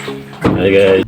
Hi guys.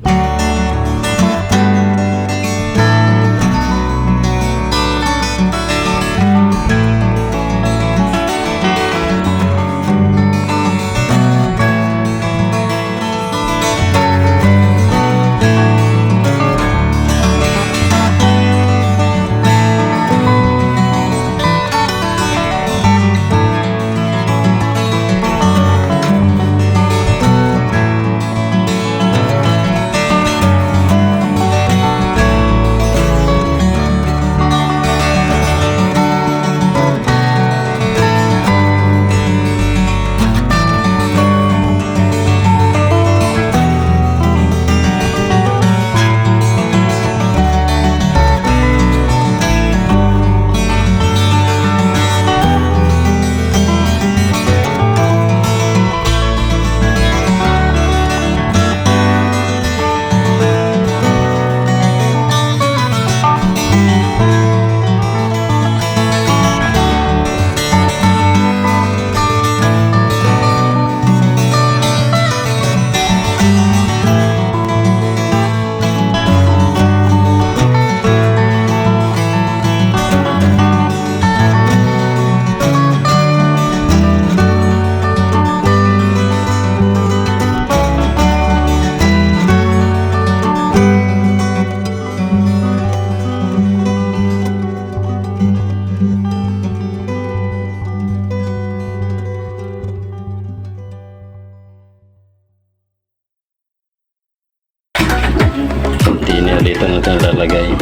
Container dito natin lalagay.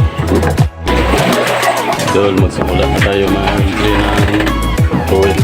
Doon magsimula na tayo mag-drain ng oil.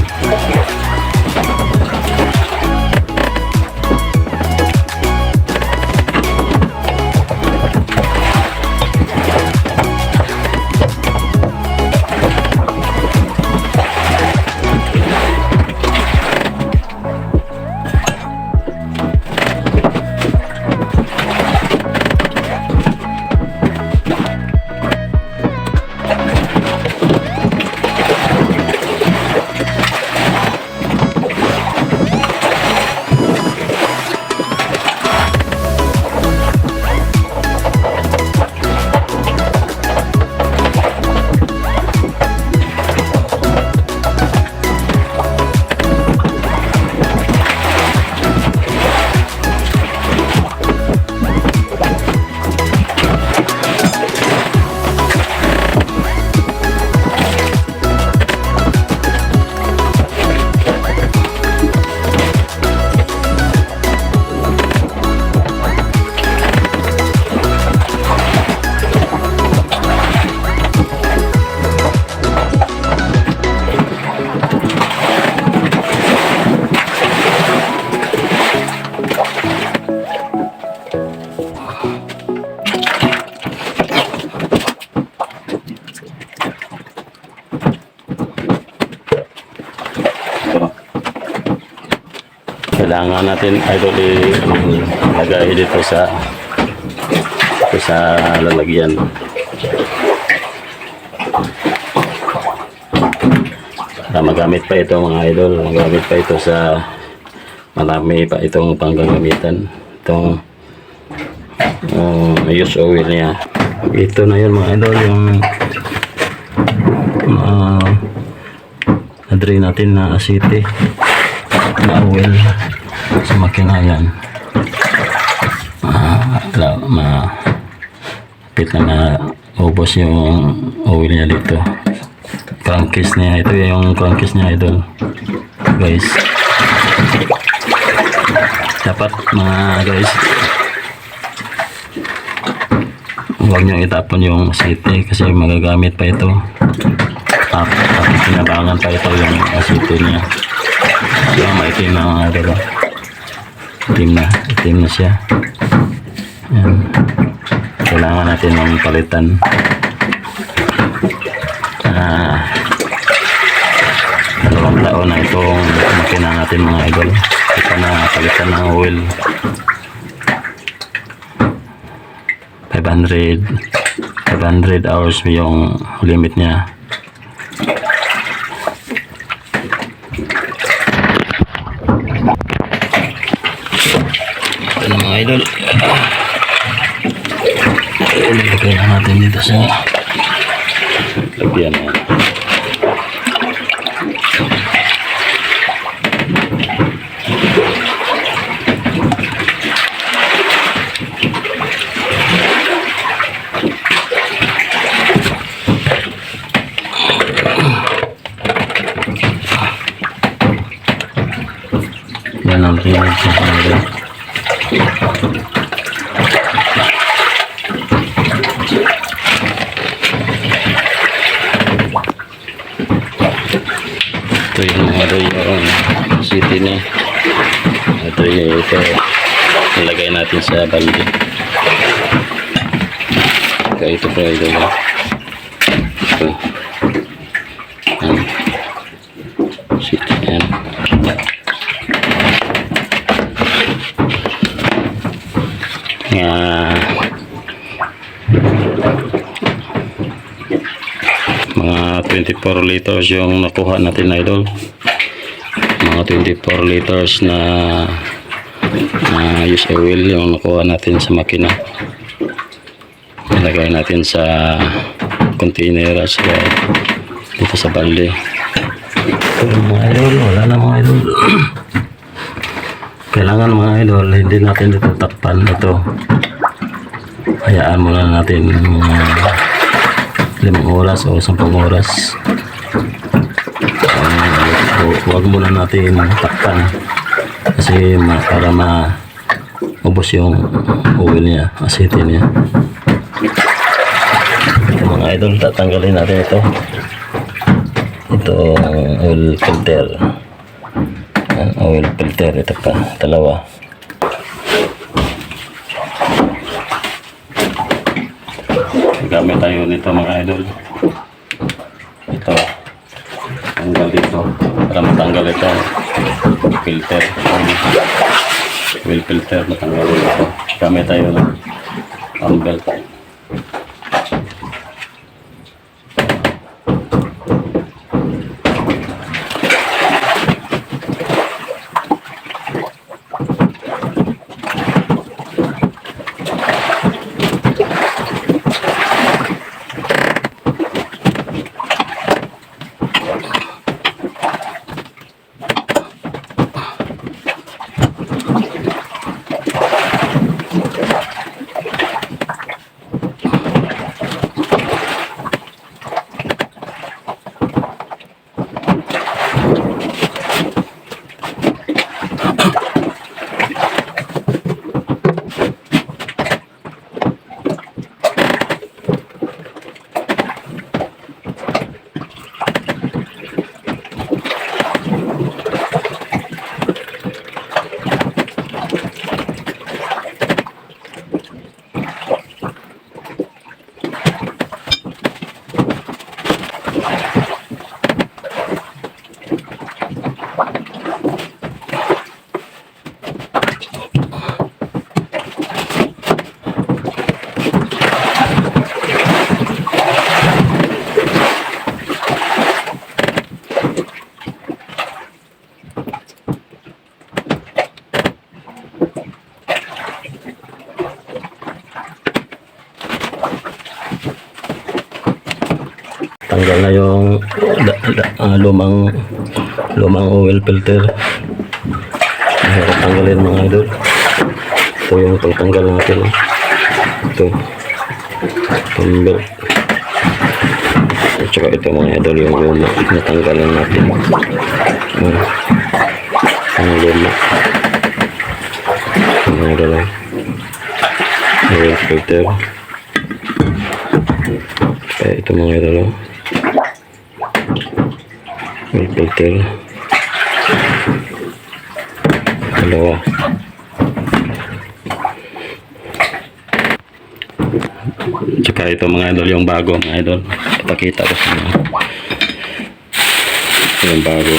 Kailangan natin idol ilagay dito sa lalagyan. Para magamit pa ito mga idol, magamit pa ito sa marami pa itong panggagamitan. Itong use oil niya. Ito na yun mga idol, yung na-drain natin na asite na oil sa makina yan. Mapit na ubos yung oil niya dito. Crankcase niya, ito yung crankcase niya idol guys. Dapat mga guys, huwag nyo itapon yung asite kasi magagamit pa ito. Pakikinabangan pa ito yung asite niya. So, maitim na mga idol. Itim na siya. Ayan. Kailangan natin ng palitan. Dalawang taon na itong makina natin mga idol. Ito na palitan ng oil. 500 hours yung limit niya. Ito na mga idol. Ilagay na natin dito sa lagyan na. Yan ang pinag sa kanila. Ito yung ano yung city niya. Ito nilagay natin sa balde. Kaya ito pa ito. Ito. City yan. Mga 24 liters yung nakuha natin, idol. Mga 24 liters na use oil yung nakuha natin sa makina. Ilagay natin sa container at dito sa balde. Mga idol, wala na mga idol. Kailangan mga idol, hindi natin ito takpan. Ito, hayaan muna natin 5 oras o 10 oras. Huwag muna natin takpan kasi para maubos yung oil niya, acetin niya. Ito, mga idol, tatanggalin natin ito. Ito oil filter. Oil filter, ito pa, dalawa. Gamit tayo nito mga idol. Ito, tanggal dito para matanggal ito filter, oil filter, matanggal ito. Gamit tayo ng belt. Tanggal na yung lumang oil filter. Tanggalin mga idol. Ito yung pagtanggal natin. Ito belt. At saka ito mga idol yung luma, natanggalan natin. Ang luma mga idol, oil filter. Kaya ito mga idol, oil filter dalawa. Tsaka ito mga idol yung bago mga idol, ipakita ko sa inyo yung bago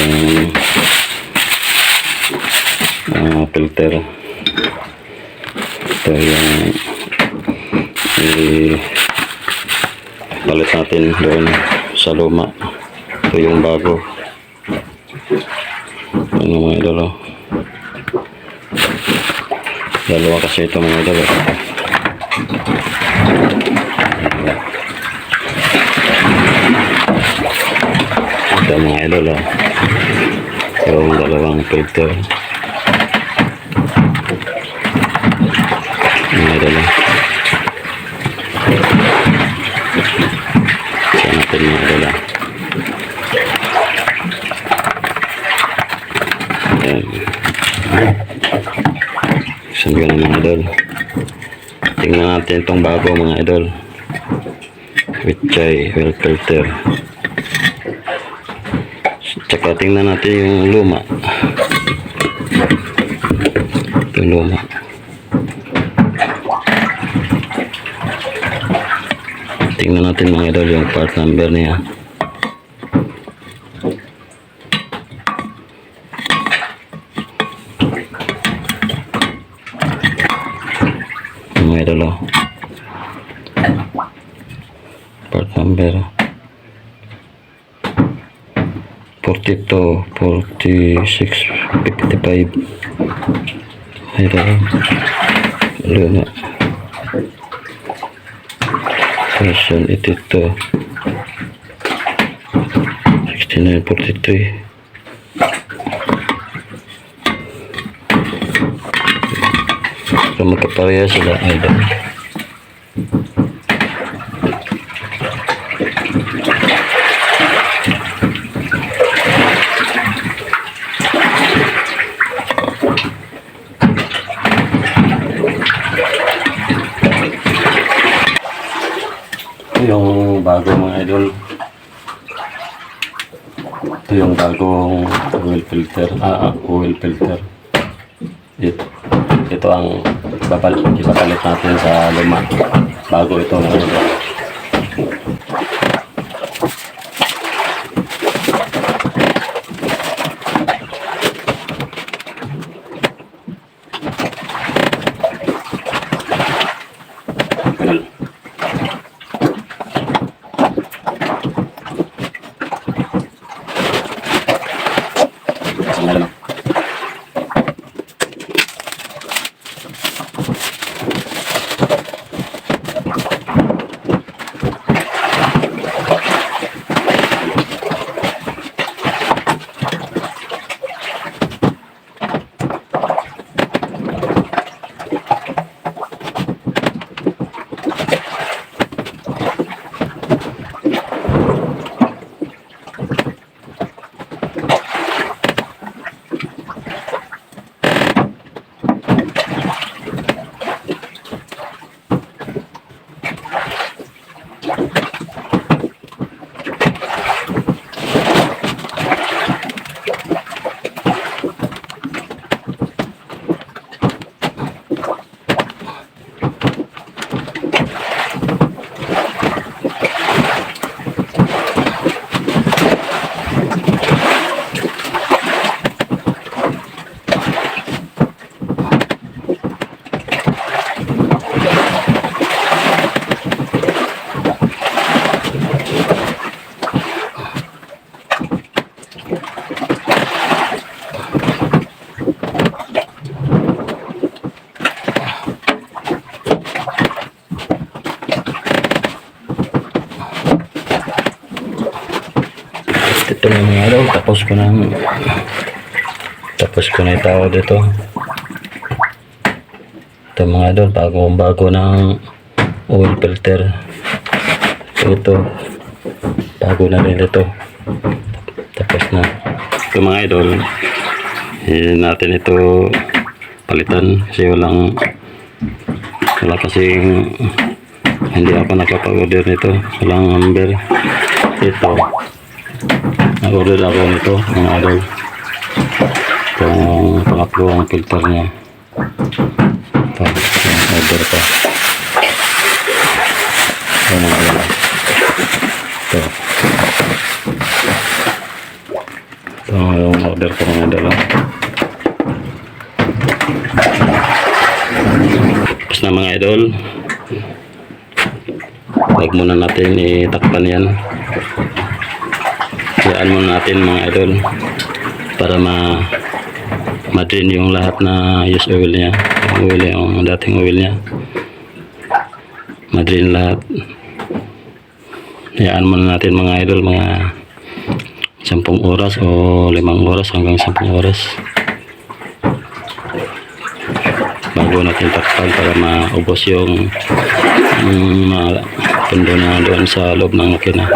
filter. Ito yung palit natin doon sa luma. Ito yung bago. Ano mga idol, Dalawa kasi ito mga idol. Ito mga idol. Yung dalawang filter. Mga idol. Saan natin mga idol. Ayan. Saan ka na mga idol. Tingnan natin itong bago mga idol. Vichay oil filter. Tsaka tingnan natin yung luma. Ito yung luma. Tingnan natin mga idol yung part number niya. Mga idol, part number 42, 46, 55. Idol, luma. Version 82, 69, 43. So magkapareha sila idol. Ito yung bago mga idol. Ito yung bagong oil filter. Oil filter. Ito ang ipapalit natin sa luma. Bago ito mga idol. Ito na mga idol, tapos ko na itaw dito. Ito mga idol, bago ng oil filter. Ito bago na rin ito, tapos na. Ito mga idol, hindi natin ito palitan kasi wala kasing hindi ako nakapag-order nito, walang number. Ito nag-order ako nito mga idol. Itong pangatlong filter niya. Ito, order ko. Ito mga idol. Ito. Ito yung order ko mga idol. Tapos na mga idol. Huwag muna natin itakpan yan. Hayaan muna natin mga idol para madrin yung lahat na use oil niya. Yung dating oil niya. Madrin lahat. Hayaan muna natin mga idol, mga 10 oras o 5 oras hanggang 10 oras. Bago natin takpan para maubos yung mga pundo na doon sa loob ng makina.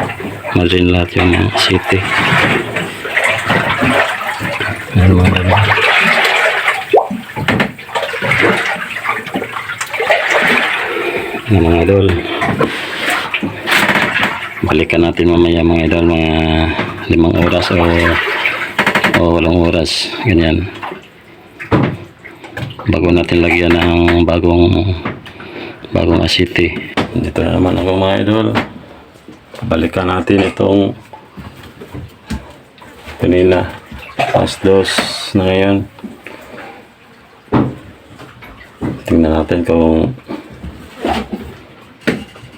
Madrin lahat yung city. Ayan mga idol. Ayan mga idol. Balikan natin mamaya mga idol, mga 5 oras o 8 oras. Ganyan. Bago natin lagyan ng bagong asiti. Dito naman ako mga idol. Balikan natin itong kanina. Last dose na ngayon. Tingnan natin kung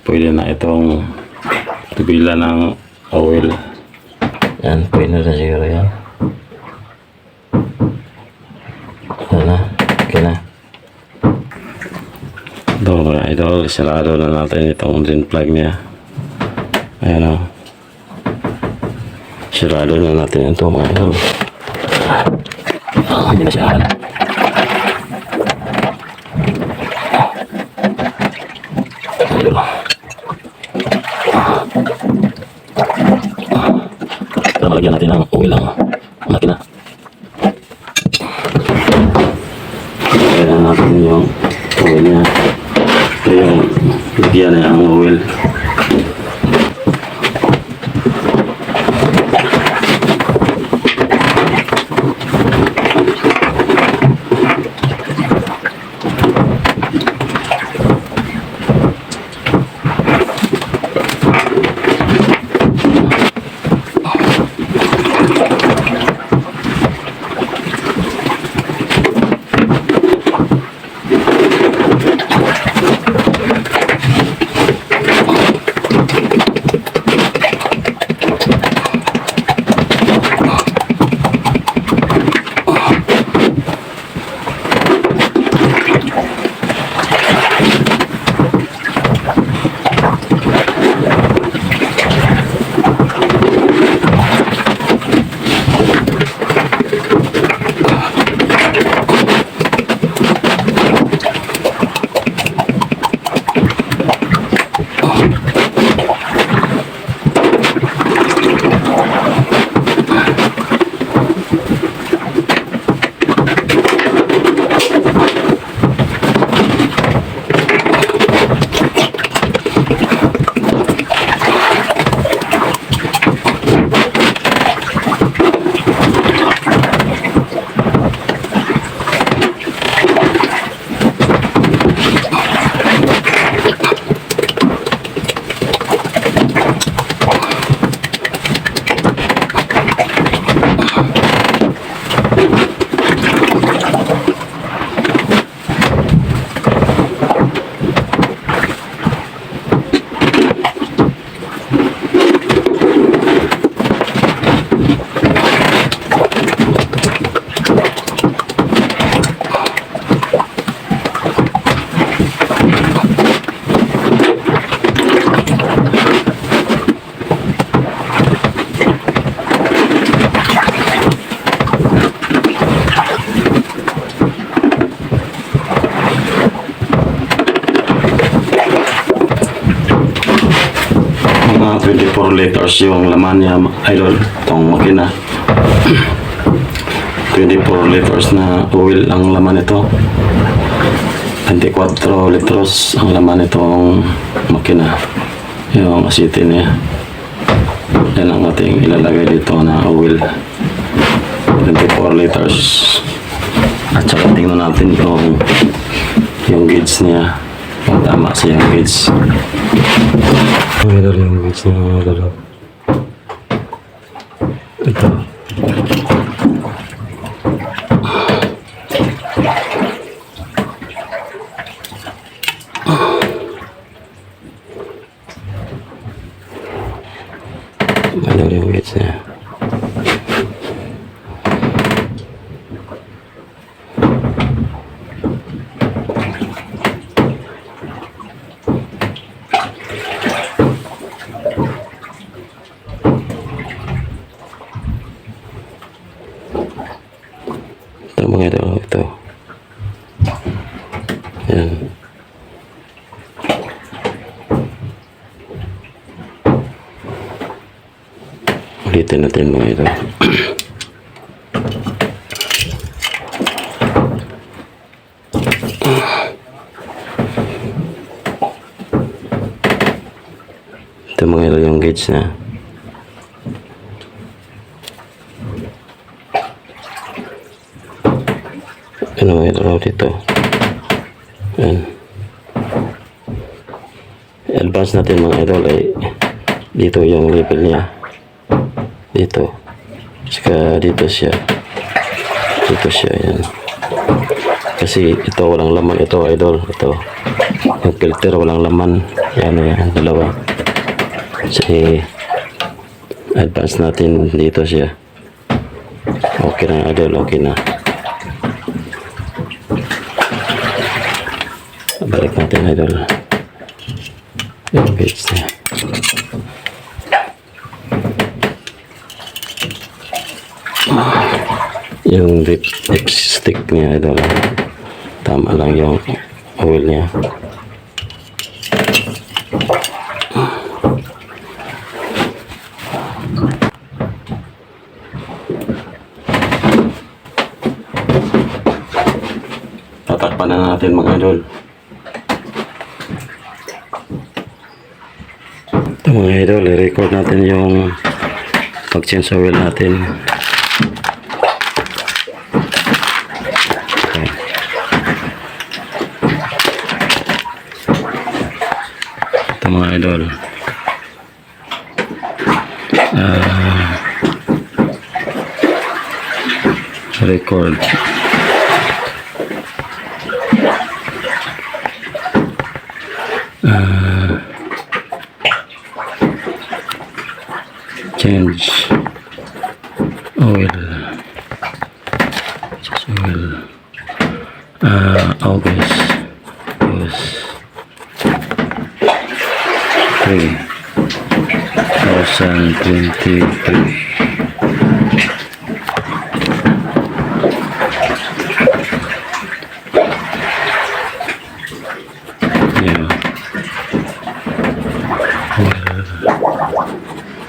pwede na itong tubila ng oil. Yan, pwede na siguro yan. Yan na. Okay na. Ito mga idol, isalado na natin itong drain plug niya. Ayan o. Isalado na natin ito mga idol. Hindi na siya. Para malagyan natin ng oil ang makina. Kaya natin yung oil niya. Ito yung lagyan niya ang oil. Mga 24 liters yung laman niya idol, itong makina. 24 liters na oil ang laman ito. 24 litros ang laman itong makina. Yung asiti niya. Yan ang ating ilalagay dito na oil. 24 liters. At saka tingnan natin yung gauge niya. Kung tama siya yung gauge. Ito yung gauge niya mga dalaw. Ito. Ano yung gauge niya? Yan. Ulitin natin mga idol. Ito mga idol yung gauge na. Ano mga idol dito. Yan. I-advance natin mga idol ay dito yung level niya. Dito. Saka dito siya. Dito siya. Yan. Kasi ito walang laman. Ito idol. Ito. Yung filter walang laman. Yan yan. Dalawa. Kasi advance natin dito siya. Okay na idol. Okay na. Balik natin idol. Yung gauge niya. Yung dipstick niya idol. Tama lang yung oil niya. Tatakpan na natin mga idol. Ito mga idol, i-record natin yung pag-change oil natin. Okay. Ito mga idol. Record. Change oil. August 2023. Yeah.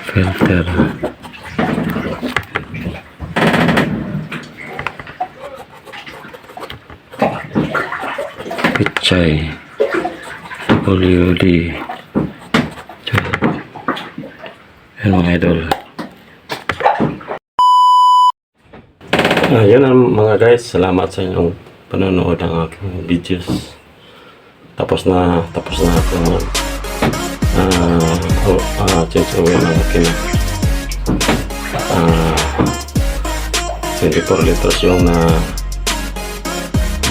Filter. Pichay WD. Yan mga idol. Yan ang mga guys. Salamat sa inyong panonood ng aking videos. Tapos na ako change oil ng aking 24 liters yung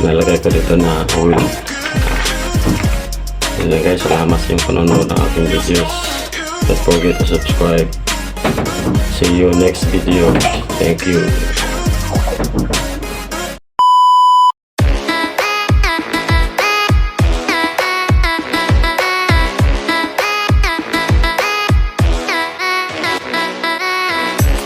nalagay ko dito na oil. Yun lang guys, salamat sa yung panonood ng aking videos. Don't forget to subscribe. See you next video. Thank you.